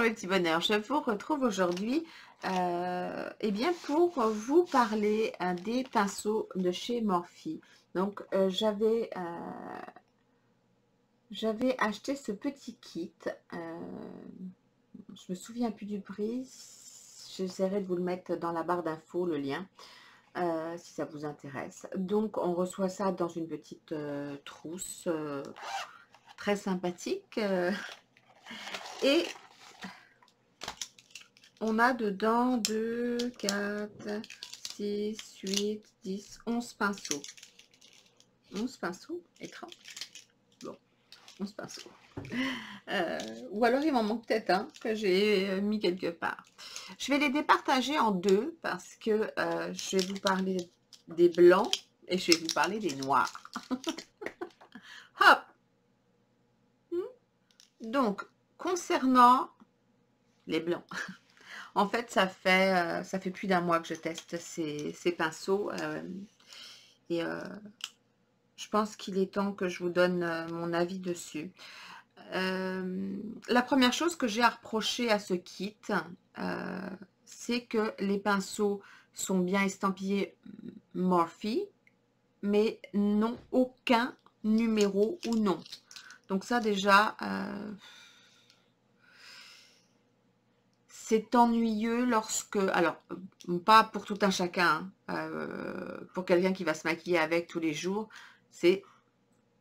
mes petits bonheurs, je vous retrouve aujourd'hui eh bien pour vous parler des pinceaux de chez Morphe. Donc j'avais acheté ce petit kit, je me souviens plus du prix, j'essaierai de vous le mettre dans la barre d'infos, le lien, si ça vous intéresse. Donc on reçoit ça dans une petite trousse très sympathique et on a dedans 2, 4, 6, 8, 10, 11 pinceaux. 11 pinceaux, écran. Bon, 11 pinceaux. Ou alors il m'en manque peut-être un que j'ai mis quelque part. Je vais les départager en deux parce que je vais vous parler des blancs et je vais vous parler des noirs. Hop! Donc, concernant les blancs, en fait, ça fait plus d'un mois que je teste ces pinceaux et je pense qu'il est temps que je vous donne mon avis dessus. La première chose que j'ai à reprocher à ce kit, c'est que les pinceaux sont bien estampillés Morphe, mais n'ont aucun numéro ou nom. Donc ça déjà, c'est ennuyeux lorsque, alors pas pour tout un chacun, pour quelqu'un qui va se maquiller avec tous les jours, c'est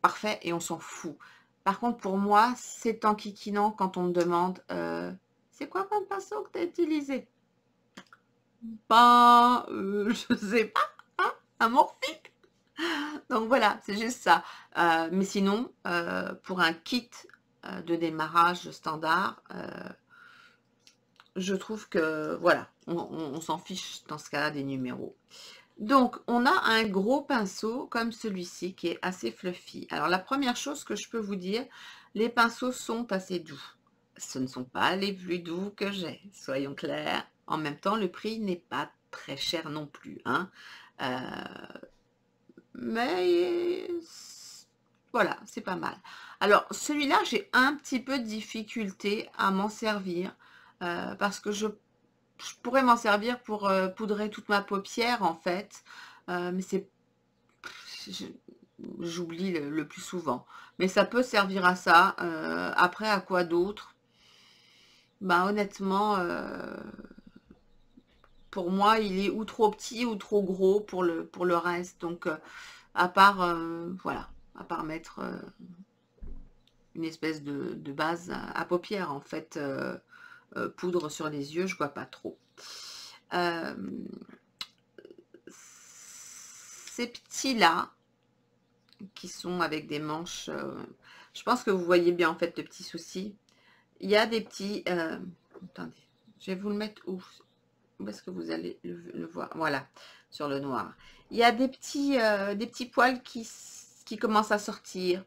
parfait et on s'en fout. Par contre pour moi, c'est enquiquinant quand on me demande c'est quoi comme pinceau que tu as utilisé? Ben, je sais pas, hein, un Morphe. Donc voilà, c'est juste ça. Mais sinon, pour un kit de démarrage standard, je trouve que voilà, on s'en fiche dans ce cas-là des numéros. Donc, on a un gros pinceau comme celui-ci qui est assez fluffy. Alors, la première chose que je peux vous dire, les pinceaux sont assez doux. Ce ne sont pas les plus doux que j'ai, soyons clairs. En même temps, le prix n'est pas très cher non plus, hein. Mais voilà, c'est pas mal. Alors, celui-là, j'ai un petit peu de difficulté à m'en servir parce que je pourrais m'en servir pour poudrer toute ma paupière en fait, mais j'oublie le plus souvent. Mais ça peut servir à ça. Après, à quoi d'autre? Ben, honnêtement, pour moi, il est ou trop petit ou trop gros pour le reste. Donc, à part, voilà, à part mettre une espèce de base à paupières, en fait, poudre sur les yeux, je vois pas trop. Ces petits-là, qui sont avec des manches, je pense que vous voyez bien en fait le petit souci. Il y a des petits, attendez, je vais vous le mettre où est-ce que vous allez le voir? Voilà, sur le noir. Il y a des petits poils qui commencent à sortir.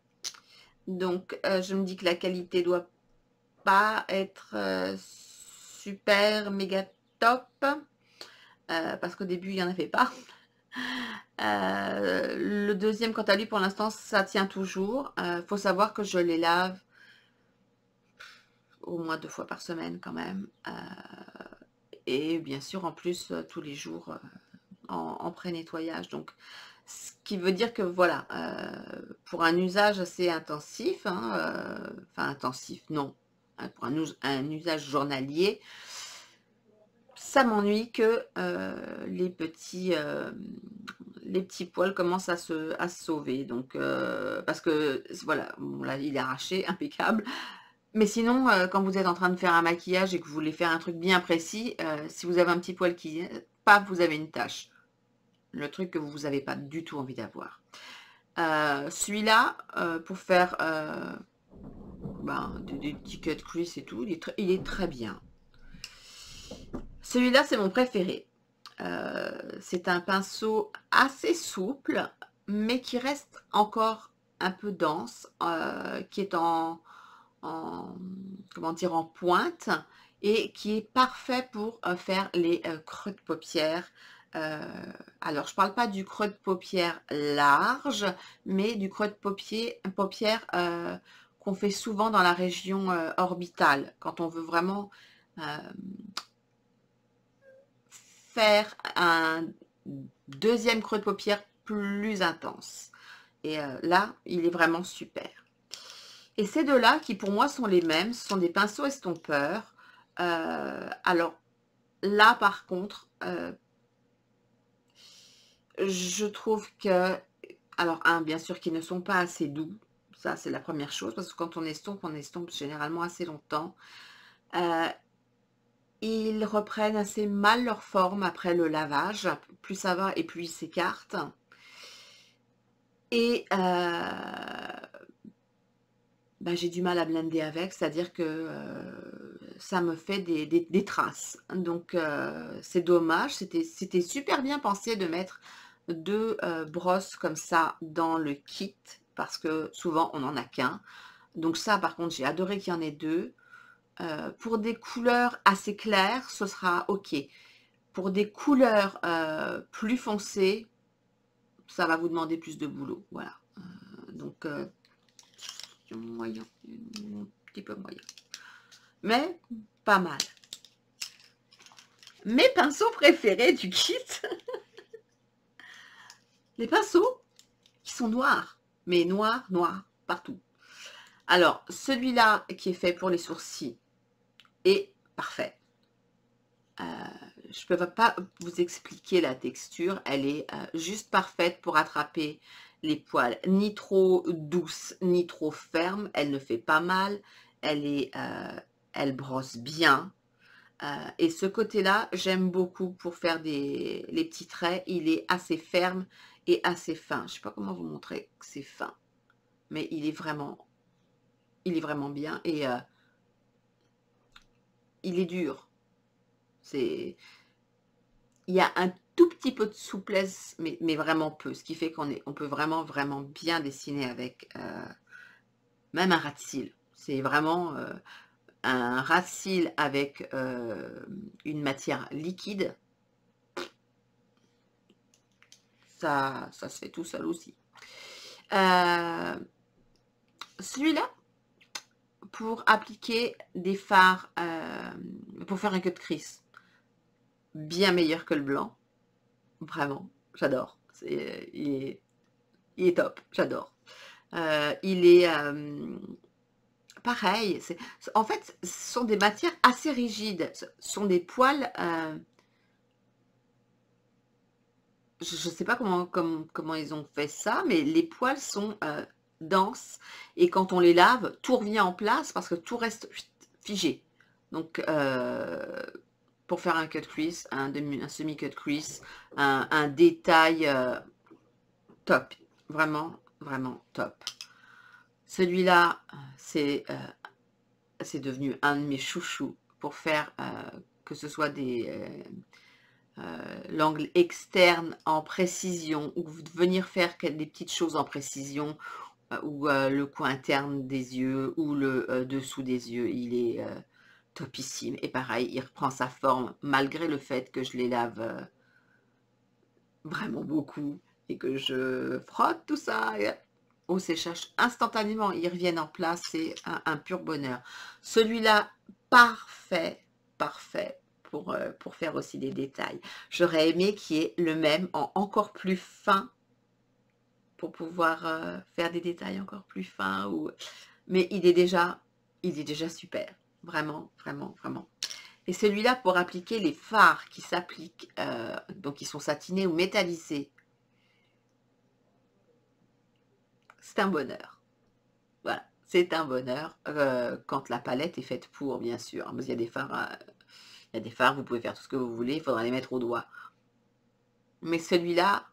Donc, je me dis que la qualité doit pas être super méga top. Parce qu'au début, il n'y en avait pas. Le deuxième, quant à lui, pour l'instant, ça tient toujours. Faut savoir que je les lave au moins 2 fois par semaine quand même. Et bien sûr, en plus, tous les jours en pré-nettoyage. Donc, ce qui veut dire que voilà, pour un usage assez intensif, hein, enfin intensif, non, hein, pour un usage journalier, ça m'ennuie que les petits poils commencent à se sauver. Donc, parce que voilà, bon, là, il est arraché, impeccable. Mais sinon, quand vous êtes en train de faire un maquillage et que vous voulez faire un truc bien précis, si vous avez un petit poil qui, paf, vous avez une tache. Le truc que vous n'avez pas du tout envie d'avoir. Celui-là, pour faire des petits cut crease et tout, il est très bien. Celui-là, c'est mon préféré. C'est un pinceau assez souple, mais qui reste encore un peu dense, qui est comment dire, en pointe et qui est parfait pour faire les creux de paupières. Alors, je parle pas du creux de paupière large, mais du creux de paupière qu'on fait souvent dans la région orbitale, quand on veut vraiment faire un deuxième creux de paupière plus intense. Et là, il est vraiment super. Et ces deux-là, qui pour moi sont les mêmes, ce sont des pinceaux estompeurs. Alors là, par contre, je trouve que, alors bien sûr qu'ils ne sont pas assez doux. Ça, c'est la première chose, parce que quand on estompe généralement assez longtemps. Ils reprennent assez mal leur forme après le lavage. Plus ça va et plus ils s'écartent. Et j'ai du mal à blender avec, c'est-à-dire que ça me fait des traces. Donc c'est dommage, c'était super bien pensé de mettre deux brosses comme ça dans le kit, parce que souvent on n'en a qu'un. Donc ça par contre j'ai adoré qu'il y en ait deux. Pour des couleurs assez claires, ce sera ok. Pour des couleurs plus foncées, ça va vous demander plus de boulot. Voilà. Donc moyen, un petit peu moyen. Mais pas mal. Mes pinceaux préférés du kit, les pinceaux qui sont noirs, mais noirs, partout. Alors, celui-là qui est fait pour les sourcils est parfait. Je ne peux pas vous expliquer la texture, elle est juste parfaite pour attraper les poils, ni trop douce, ni trop ferme, elle ne fait pas mal, elle brosse bien. Et ce côté-là, j'aime beaucoup pour faire les petits traits, il est assez ferme et assez fin. Je ne sais pas comment vous montrer que c'est fin, mais il est vraiment bien et il est dur. Il y a un tout petit peu de souplesse, mais vraiment peu, ce qui fait on peut vraiment bien dessiner avec même un ras de cils. C'est vraiment un ras de cils avec une matière liquide. Ça se fait tout seul aussi. Celui-là, pour appliquer des fards, pour faire un cut crease, bien meilleur que le blanc. Vraiment, j'adore. Il est top, j'adore. Il est pareil. En fait, ce sont des matières assez rigides. Ce sont des poils. Je ne sais pas comment ils ont fait ça, mais les poils sont denses. Et quand on les lave, tout revient en place parce que tout reste figé. Donc, pour faire un cut crease, un semi-cut crease, un détail top. Vraiment top. Celui-là, c'est devenu un de mes chouchous pour faire que ce soit l'angle externe en précision, ou venir faire des petites choses en précision, ou le coin interne des yeux, ou le dessous des yeux. Il est topissime. Et pareil, il reprend sa forme malgré le fait que je les lave vraiment beaucoup et que je frotte tout ça au séchage instantanément. Ils reviennent en place, c'est un pur bonheur. Celui-là, parfait pour faire aussi des détails. J'aurais aimé qu'il y ait le même en encore plus fin pour pouvoir faire des détails encore plus fins. Mais il est déjà super. Vraiment. Et celui-là, pour appliquer les fards qui s'appliquent, donc ils sont satinés ou métallisés, c'est un bonheur. Voilà, c'est un bonheur quand la palette est faite pour, bien sûr. Mais il y a des fards, vous pouvez faire tout ce que vous voulez, il faudra les mettre au doigt. Mais celui-là,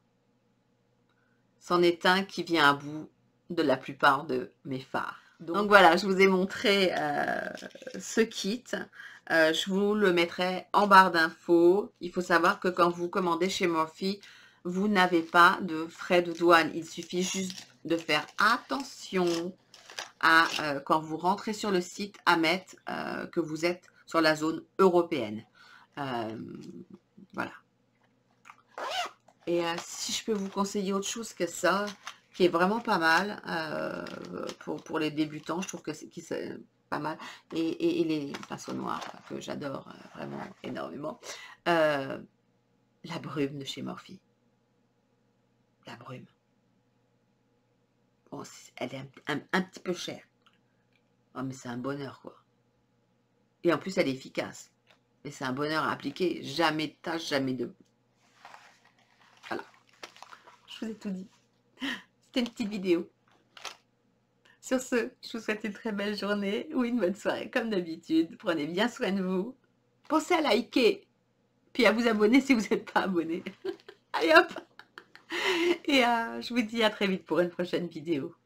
c'en est un qui vient à bout de la plupart de mes fards. Donc voilà, je vous ai montré ce kit. Je vous le mettrai en barre d'infos. Il faut savoir que quand vous commandez chez Morphe, vous n'avez pas de frais de douane. Il suffit juste de faire attention à, quand vous rentrez sur le site, à mettre que vous êtes sur la zone européenne. Voilà. Et si je peux vous conseiller autre chose que ça, qui est vraiment pas mal pour les débutants. Je trouve que c'est pas mal. Et les pinceaux noirs que j'adore vraiment énormément. La brume de chez Morphe. La brume. Bon, elle est un petit peu chère. Oh, mais c'est un bonheur, quoi. Et en plus, elle est efficace. Mais c'est un bonheur à appliquer. Jamais de tache, jamais de... Voilà. Je vous ai tout dit. C'était une petite vidéo. Sur ce, je vous souhaite une très belle journée ou une bonne soirée, comme d'habitude. Prenez bien soin de vous. Pensez à liker. Puis à vous abonner si vous n'êtes pas abonné. Allez hop. Et je vous dis à très vite pour une prochaine vidéo.